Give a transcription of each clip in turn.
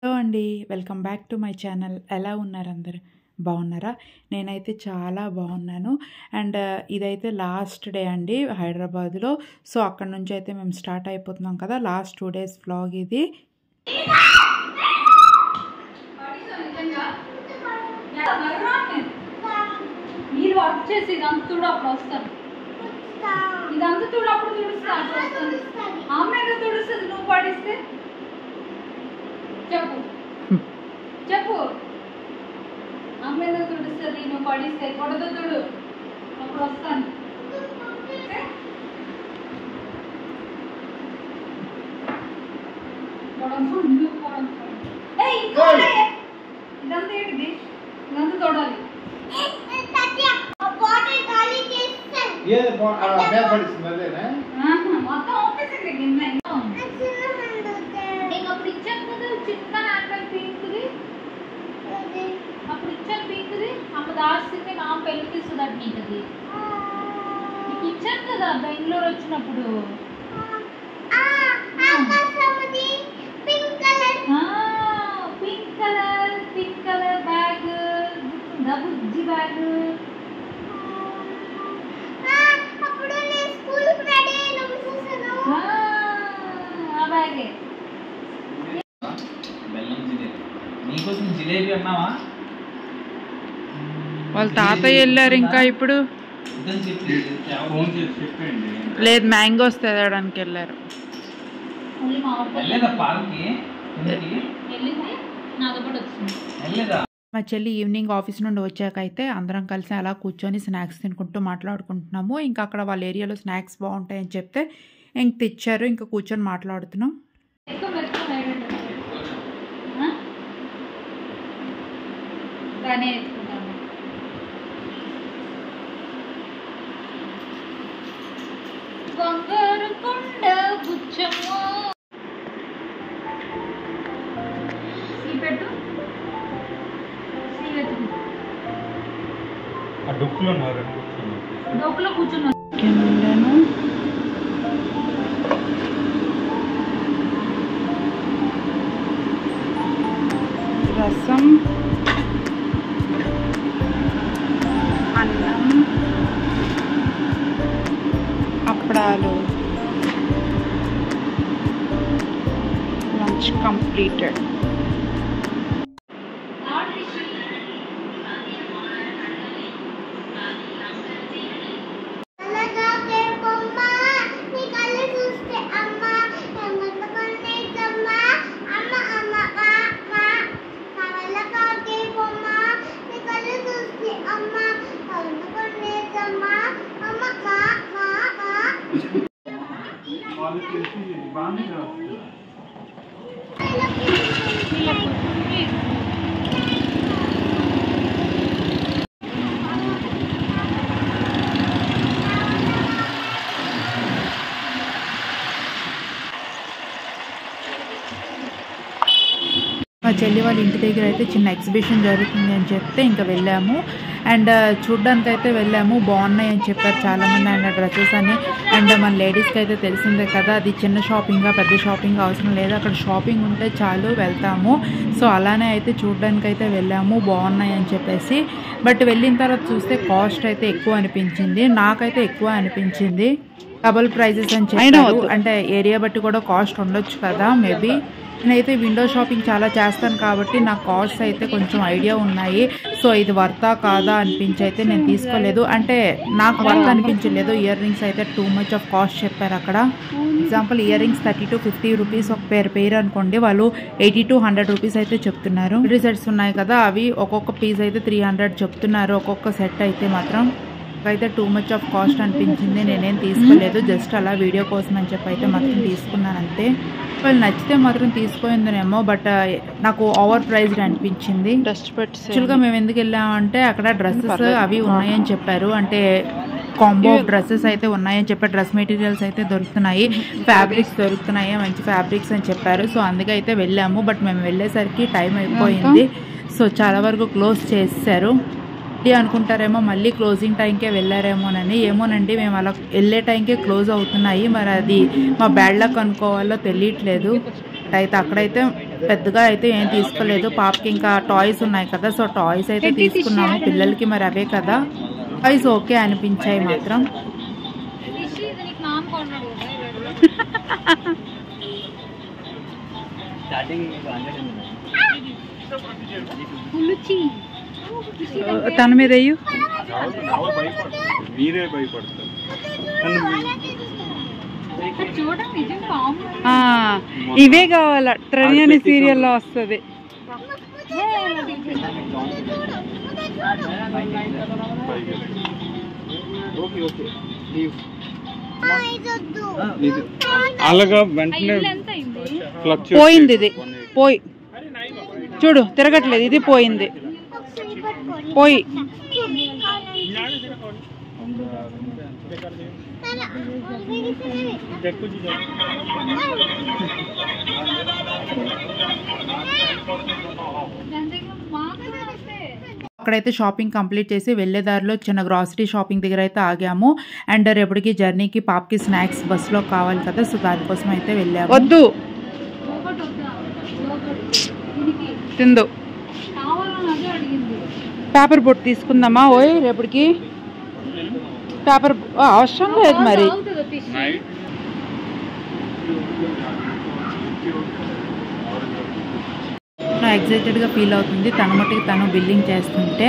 Hello అండి, welcome back to my channel. ఎలా ఉన్నారు అందరు? బాగున్నారా? నేనైతే చాలా బాగున్నాను. అండ్ ఇదైతే లాస్ట్ డే అండి హైదరాబాద్లో. సో అక్కడ నుంచి అయితే మేము స్టార్ట్ అయిపోతున్నాం కదా. లాస్ట్ 2 days వ్లాగ్ ఇది. మీరు వర్క్ చేసి ఇదంతా చూడు అప్పుడు వస్తాను. ఇదంతా చూడు అప్పుడు తుడుస్తాను. అమ్మ ఏదో తుడుస్తుంది, నువ్వు పడిస్తే చెప్పు చెప్పు. అమ్మ ఏదో తుడుస్తుంది, నువ్వు పడిస్తే కొడదు తుడు, అప్పుడు వస్తాను. ఇదంతా ఏంటిది? ఇదంతా తోడాలి. మొత్తం ఆపేసింది కింద. నీకు అప్పుడు ఇచ్చాను కదా చిన్న హ్యాండ్ పింక్ది, అప్పుడు ఇచ్చాను పింక్ది. అప్పుడు దాచింది మా పెళ్ళికి ఇస్తుంది అటు నీకు. నీకు ఇచ్చాను కదా బెంగళూరు వచ్చినప్పుడు. పింక్ కలర్ బ్యాగ్, బుజ్జి బ్యాగ్. వాళ్ళ తాతయ్య వెళ్ళారు. ఇంకా ఇప్పుడు లేదు, మ్యాంగోస్ తేడానికి వెళ్ళారు. మా చెల్లి ఈవినింగ్ ఆఫీస్ నుండి వచ్చాక అయితే అందరం కలిసి అలా కూర్చొని స్నాక్స్ తినుకుంటూ మాట్లాడుకుంటున్నాము. ఇంకా అక్కడ వాళ్ళ ఏరియాలో స్నాక్స్ బాగుంటాయని చెప్తే ఇంక తెచ్చారు. ఇంకా కూర్చొని మాట్లాడుతున్నాం. బంగారు కొండ బుచ్చమ్మ పెట్టు. డొక్కులో కూర్చున్నాను. రసం, అన్నం, అప్పడాలు. Lunch completed. మా చెల్లి వాళ్ళ ఇంటి దగ్గర అయితే చిన్న ఎగ్జిబిషన్ జరుగుతుంది అని చెప్తే ఇంకా వెళ్ళాము. అండ్ చూడ్డానికి అయితే వెళ్ళాము. బాగున్నాయి అని చెప్పారు చాలామంది. అండ్ డ్రెస్సెస్ అని. అండ్ మన లేడీస్కి అయితే తెలిసిందే కదా, అది చిన్న షాపింగ్గా పెద్ద షాపింగ్ అవసరం లేదు, అక్కడ షాపింగ్ ఉంటే చాలు వెళ్తాము. సో అలానే అయితే చూడ్డానికి అయితే వెళ్ళాము, బాగున్నాయి అని చెప్పేసి. బట్ వెళ్ళిన తర్వాత చూస్తే కాస్ట్ అయితే ఎక్కువ అనిపించింది. నాకైతే ఎక్కువ అనిపించింది. డబుల్ ప్రైజెస్ అని చెప్పారు. అంటే ఏరియా బట్టి కూడా కాస్ట్ ఉండొచ్చు కదా మేబీ. నేనైతే విండో షాపింగ్ చాలా చేస్తాను కాబట్టి నాకు కాస్ట్ అయితే కొంచెం ఐడియా ఉన్నాయి. సో ఇది వర్తా కాదా అనిపించి అయితే నేను తీసుకోలేదు. అంటే నాకు వర్త్ అనిపించలేదు. ఇయర్ రింగ్స్ అయితే టూ మచ్ ఆఫ్ కాస్ట్ చెప్పారు అక్కడ. Example ear rings 30 to 50 rupees ఒక పేరు అనుకోండి, వాళ్ళు 80 to 100 రూపీస్ అయితే చెప్తున్నారు. 3 సెట్స్ ఉన్నాయి కదా, అవి ఒక్కొక్క పీస్ అయితే 300 చెప్తున్నారు ఒక్కొక్క సెట్ అయితే. మాత్రం అయితే టూ మచ్ ఆఫ్ కాస్ట్ అనిపించింది. నేనేం తీసుకోలేదు, జస్ట్ అలా వీడియో కోసం అని చెప్పి అయితే మాత్రం తీసుకున్నాను అంతే. వాళ్ళు నచ్చితే మాత్రం తీసుకోయిందనేమో, బట్ నాకు ఓవర్ ప్రైజ్డ్ అనిపించింది. యాక్చువల్గా మేము ఎందుకు వెళ్ళామంటే అక్కడ డ్రెస్సెస్ అవి ఉన్నాయని చెప్పారు. అంటే కాంబో డ్రెస్సెస్ అయితే ఉన్నాయని చెప్పారు. డ్రెస్ మెటీరియల్స్ అయితే దొరుకుతున్నాయి, ఫ్యాబ్రిక్స్ దొరుకుతున్నాయి, మంచి ఫ్యాబ్రిక్స్ అని చెప్పారు. సో అందుకే అయితే వెళ్ళాము. బట్ మేము వెళ్ళేసరికి టైం అయిపోయింది. సో చాలా వరకు క్లోజ్ చేశారు. అనుకుంటారేమో మళ్ళీ క్లోజింగ్ టైంకే వెళ్ళారేమోనని. ఏమోనండి, మేము అలా వెళ్ళే టైంకే క్లోజ్ అవుతున్నాయి. మరి అది మా బ్యాడ్ లక్ అనుకోవాలో తెలియట్లేదు. బట్ అయితే అక్కడైతే పెద్దగా అయితే ఏం తీసుకోలేదు. పాపకి ఇంకా టాయ్స్ ఉన్నాయి కదా, సో టాయ్స్ అయితే తీసుకున్నాము పిల్లలకి, మరి అవే కదా. టాయ్స్ ఓకే అనిపించాయి మాత్రం. తన మీద ఇవే కావాల, ట్రని అనే సీరియల్లో వస్తుంది. అలాగా వెంటనే పోయింది, ఇది పోయి చూడు తిరగట్లేదు, ఇది పోయింది పోయి. అక్కడైతే షాపింగ్ కంప్లీట్ చేసి వెళ్ళేదారిలో చిన్న గ్రాసరీ షాపింగ్ దగ్గర అయితే ఆగాము. అండ్ రేపటికి జర్నీకి పాపకి స్నాక్స్ బస్సులో కావాలి కదా, సో దానికోసం అయితే వెళ్ళాము. వద్దు తిందు, పేపర్ బొట్టు తీసుకుందామా ఓయ్ రేపటికి? పేపర్ అవసరం లేదు మరి. ఎగ్జైటెడ్గా ఫీల్ అవుతుంది తన మట్టుకి తను బిల్లింగ్ చేస్తుంటే.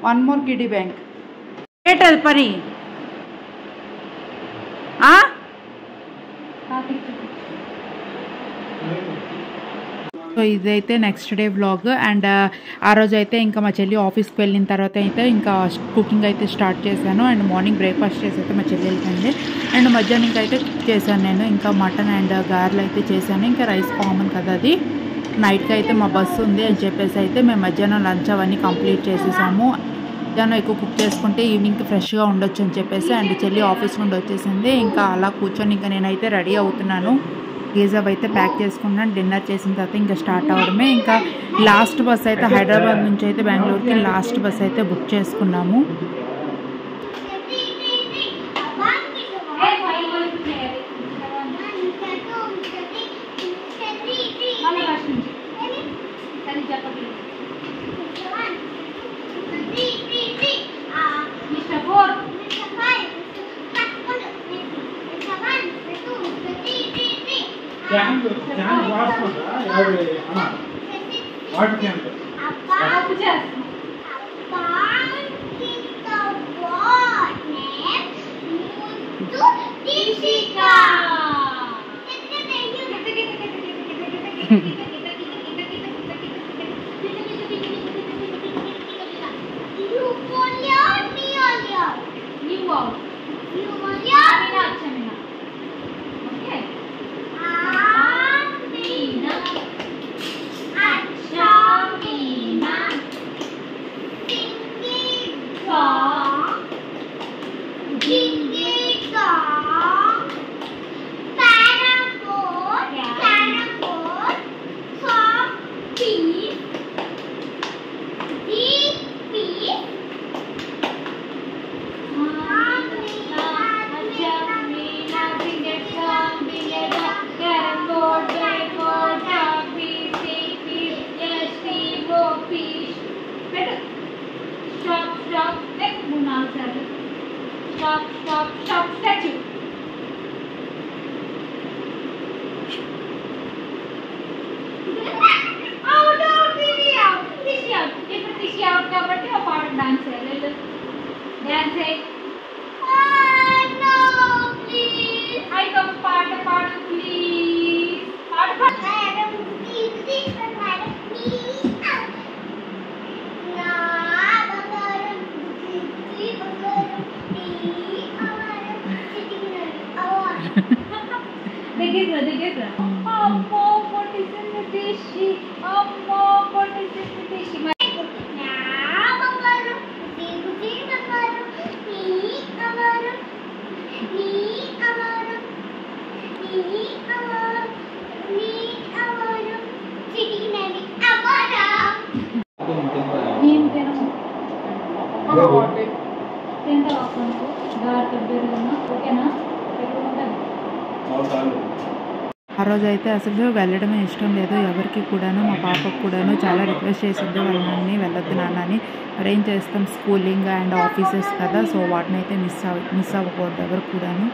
వన్ మోర్ కిడీ బ్యాంక్ ఏటది పని. సో ఇదైతే నెక్స్ట్ డే వ్లాగ్. అండ్ ఆ రోజు అయితే ఇంకా మా చెల్లి ఆఫీస్కి వెళ్ళిన తర్వాత అయితే ఇంకా కుకింగ్ అయితే స్టార్ట్ చేశాను. అండ్ మార్నింగ్ బ్రేక్ఫాస్ట్ చేసి అయితే మా చెల్లి వెళ్తుంది. అండ్ మధ్యాహ్నం అయితే కుక్ చేశాను నేను, ఇంకా మటన్ అండ్ గారెలు అయితే చేశాను. ఇంకా రైస్ కామన్ కదా అది. నైట్కి అయితే మా బస్సు ఉంది అని చెప్పేసి అయితే మేము మధ్యాహ్నం లంచ్ అవన్నీ కంప్లీట్ చేసేసాము. మధ్యాహ్నం ఎక్కువ కుక్ చేసుకుంటే ఈవినింగ్కి ఫ్రెష్గా ఉండొచ్చు అని చెప్పేసి. అండ్ చెల్లి ఆఫీస్ నుండి వచ్చేసింది. ఇంకా అలా కూర్చొని ఇంకా నేనైతే రెడీ అవుతున్నాను. గీజాబ్ అయితే ప్యాక్ చేసుకున్నాను. డిన్నర్ చేసిన తర్వాత ఇంకా స్టార్ట్ అవ్వడమే. ఇంకా లాస్ట్ బస్ అయితే హైదరాబాద్ నుంచి అయితే బెంగళూరుకి లాస్ట్ బస్ అయితే బుక్ చేసుకున్నాము. నేను తింటావా నువ్వు దారి పెరుగుతున్నా ఓకేనా ఆ రోజు అయితే అసలు వెళ్ళడమే ఇష్టం లేదు ఎవరికి కూడాను. మా పాపకు కూడాను చాలా రిక్వెస్ట్ చేసింది వాళ్ళ నాన్నని వెళ్ళొద్దు నాన్న అని. అరేంజ్ చేస్తాం స్కూలింగ్ అండ్ ఆఫీసెస్ కదా, సో వాటిని అయితే మిస్ అవ్వకూడదు ఎవరు కూడాను.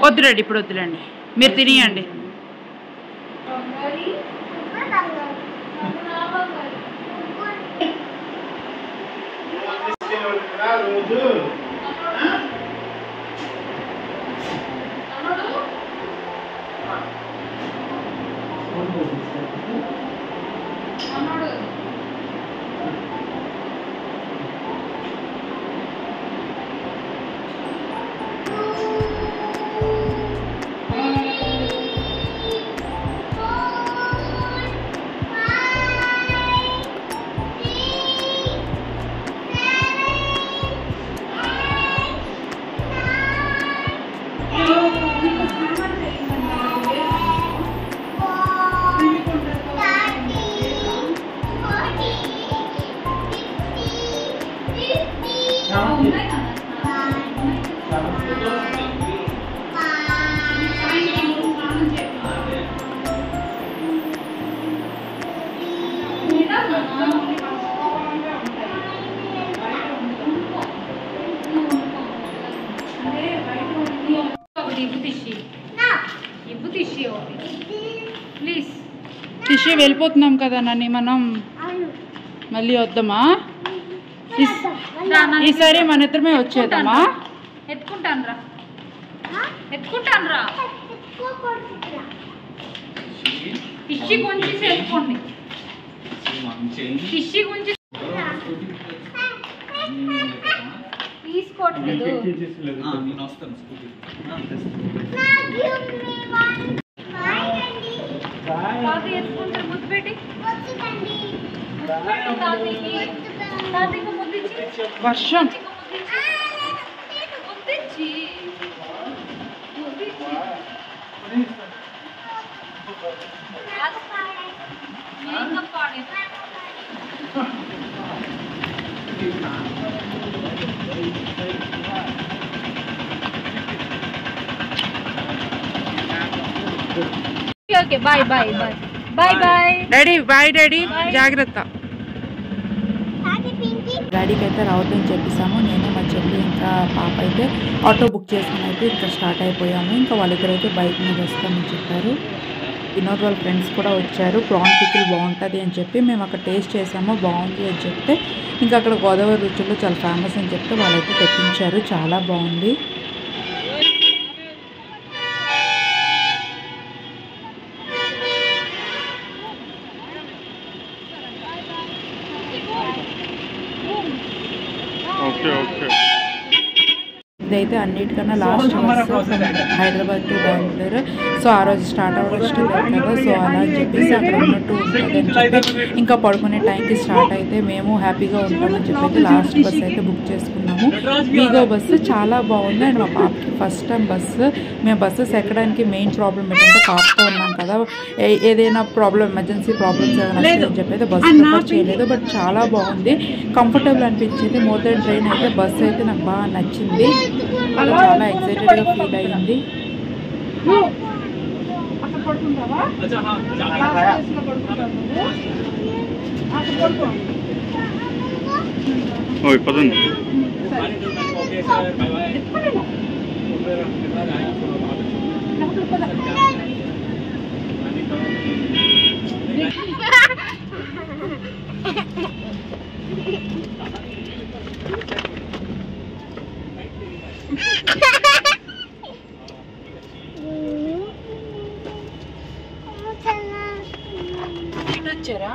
వద్దులేండి ఇప్పుడు వద్దులేండి, మీరు తినియండి. టిష్యూ వెళ్ళిపోతున్నాం కదా నన్ను మనం మళ్ళీ వద్దామా? ఈసారి మన ఇద్దరమే వచ్చేద్దామా? ఎత్తుకుంటాను రా టిష్యూ కొంచెం చేసుకోండి. టిష్యూ కొంచెం తీసుకోవట్లేదు. తాతయ్య ఎత్తుకుంటారు ముద్దు పెట్టి తాతయ్యకి ముద్దిచ్చి వర్షం ముద్దిచ్చి పాడే okay bye bye bye bye bye daddy. Bye daddy, జాగ్రత్త. డాడీకి అయితే రావద్దని చెప్పేసాము. నేను మా చెల్లి ఇంకా పాప అయితే ఆటో బుక్ చేసుకుని అయితే ఇంకా స్టార్ట్ అయిపోయాము. ఇంకా వాళ్ళిద్దరు అయితే బైక్ మీద వస్తామని చెప్పారు. వినోద్ వాళ్ళ ఫ్రెండ్స్ కూడా వచ్చారు. ప్రాన్ పికిల్ బాగుంటుంది అని చెప్పి మేము అక్కడ టేస్ట్ చేసాము, బాగుంది అని చెప్తే ఇంకా అక్కడ గోదావరి రుచులు చాలా ఫేమస్ అని చెప్తే వాళ్ళైతే తెప్పించారు. చాలా బాగుంది. ఇదైతే అన్నిటికన్నా last bus Hyderabad to Bengaluru. So ఆ రోజు స్టార్ట్ అవ్వడం ఇష్టం లేదు కదా, సో అలా అని చెప్పేసి అక్కడ ఉన్నట్టు ఉంటుందని చెప్పి ఇంకా పడుకునే టైంకి స్టార్ట్ అయితే మేము హ్యాపీగా ఉంటామని చెప్పి లాస్ట్ బస్ అయితే బుక్ చేసుకున్నాము. వీగో బస్సు చాలా బాగుంది. అండ్ మా పాపకి ఫస్ట్ టైం బస్సు. మేము బస్సెస్ ఎక్కడానికి మెయిన్ ప్రాబ్లం ఏంటంటే పాపతో ఉన్నాం కదా, ఏదైనా ప్రాబ్లం ఎమర్జెన్సీ ప్రాబ్లమ్స్ ఏమైనా అని చెప్పి అయితే బస్సు ప్రిఫర్ చేయలేదు. బట్ చాలా బాగుంది, కంఫర్టబుల్ అనిపించింది. మోర్ దెన్ ట్రైన్ అయితే బస్సు అయితే నాకు బాగా నచ్చింది. చాలా ఎక్సైటెడ్గా ఫీల్ అయ్యింది. వచ్చారా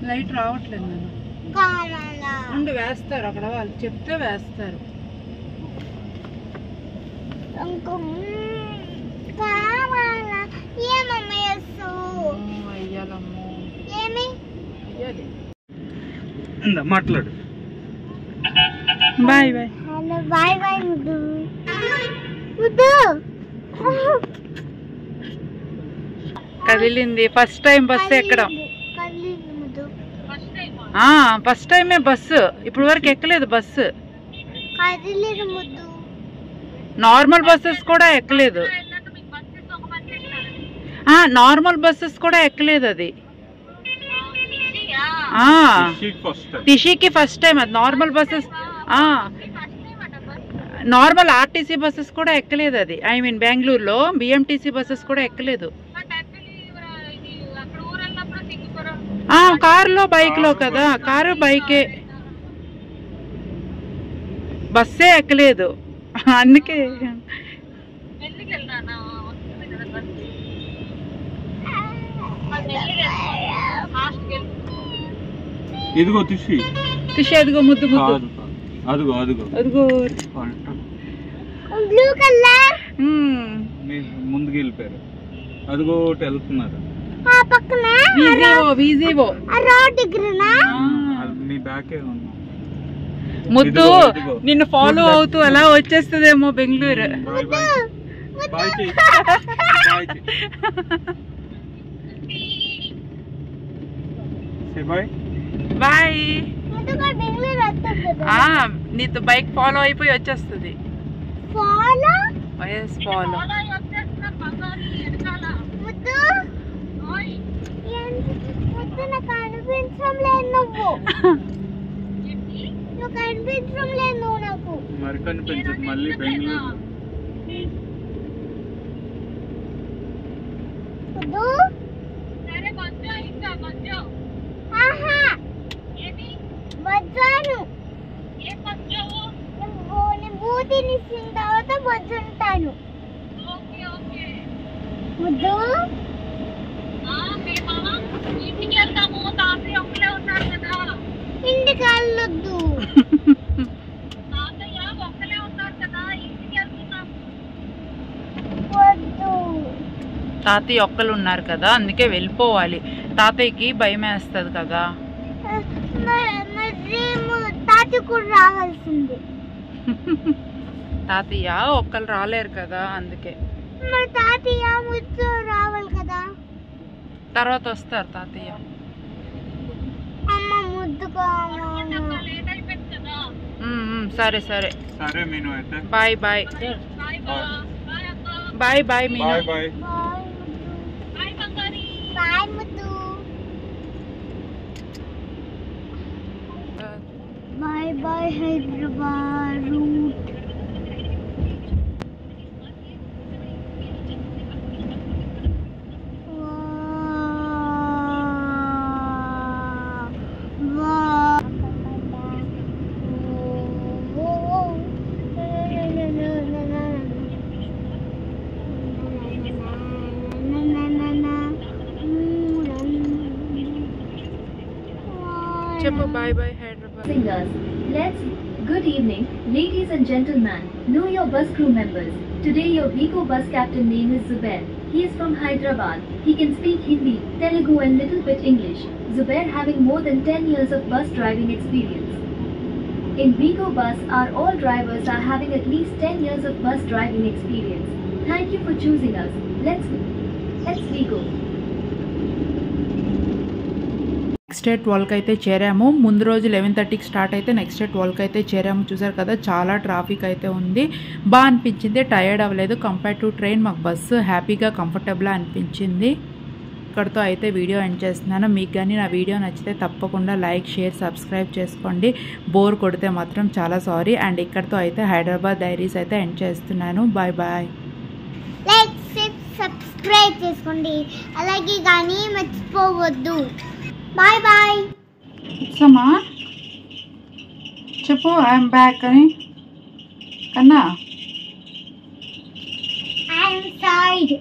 లైట్ రావట్లేదు. నన్ను ఉండి వేస్తారు, అక్కడ వాళ్ళు చెప్తే వేస్తారు. కావాలా ఏమమ్మా చేస్తూ అయ్యాలమ్మో ఏమి మాట్లాడు. Bye bye. Hello bye bye ముద్దు ముద్దు. కదిలింది. ఫస్ట్ టైం బస్సు ఎక్కడం. కదిలింది ముద్దు. ఫస్ట్ టైమే బస్సు. ఇప్పుడు వరకు ఎక్కలేదు బస్సు. కదిలింది ముద్దు. నార్మల్ బస్సెస్ కూడా ఎక్కలేదు. నార్మల్ బస్సెస్ కూడా ఎక్కలేదు అది. టిషికి ఫస్ట్ టైం అది. Normal buses normal RTC buses కూడా ఎక్కలేదు అది. ఐ మీన్ బెంగళూరులో బిఎంటీసీ బస్సెస్ కూడా ఎక్కలేదు. కారులో బైక్లో కదా. కారు బైకే, బస్సే ఎక్కలేదు. అందుకే ఇదిగో టిషి అదిగో ముద్దు ముద్దు. అదిగో అదిగో అదిగో బ్లూ కలర్. ముందుకు వెళ్ళిపోయారు. అదిగో వెళ్తున్నారు. ఆ పక్కన వీజీవో రోడ్ దగ్గరనా? మీ బ్యాకే ఉన్నా. ముద్దు నిన్ను ఫాలో అవుతూ అలా వచ్చేస్తుందేమో బెంగళూరు. బాయ్. నీతో బైక్ ఫాలో అయిపోయి వచ్చేస్తుంది. ఫాలో మరి కనిపించదు మళ్ళీ బెంగళూరు. తర్వాత బొజ్జుంటాను. ముద్దు ఇంటికి వెళ్ళొద్దు. తాతయ్య ఒక్కలు ఉన్నారు కదా, అందుకే వెళ్ళిపోవాలి. తాతయ్యకి భయం వేస్తుంది కదా. తాతయ్య కూడా రావాల్సింది. తాతయ్య ఒక్కలు రాలేరు కదా, అందుకే. తాతయ్య ముద్దు రావాలి కదా. తర్వాత వస్తారు తాతయ్య. అమ్మ ముద్దు సరే సరే సరే మీను అయితే bye bye. Bye bye Meenu. Bye bye ముద్దు. Bye bye Hyderabad route. Bye bye Hyderabad. Singers, good evening, ladies and gentlemen, know your bus crew members. Today your Vigo bus captain name is Zubair. He is from Hyderabad. He can speak Hindi, Telugu and little bit English. Zubair having more than 10 years of bus driving experience. In Vigo bus, our all drivers are having at least 10 years of bus driving experience. Thank you for choosing us. Let's Vigo. Next day 12కి అయితే చేరాము. ముందు రోజు 11:30కి start అయితే next day 12కి అయితే చేరాము. చూసారు కదా, చాలా ట్రాఫిక్ అయితే ఉంది. బాగా అనిపించింది, టైర్డ్ అవ్వలేదు. కంపేర్ టు ట్రైన్ మాకు బస్సు హ్యాపీగా కంఫర్టబుల్గా అనిపించింది. ఇక్కడితో అయితే వీడియో ఎండ్ చేస్తున్నాను. మీకు కానీ నా వీడియో నచ్చితే తప్పకుండా లైక్, షేర్, సబ్స్క్రైబ్ చేసుకోండి. బోర్ కొడితే మాత్రం చాలా సారీ. అండ్ ఇక్కడితో అయితే హైదరాబాద్ డైరీస్ అయితే ఎండ్ చేస్తున్నాను. Bye bye. Like, share, subscribe చేసుకోండి. అలాగే కానీ మర్చిపోవద్దు. Bye bye. ఇట్సమ్మా చెప్పు ఐఎమ్ బ్యాక్ అని. కన్నా ఐఎమ్ సైడ్.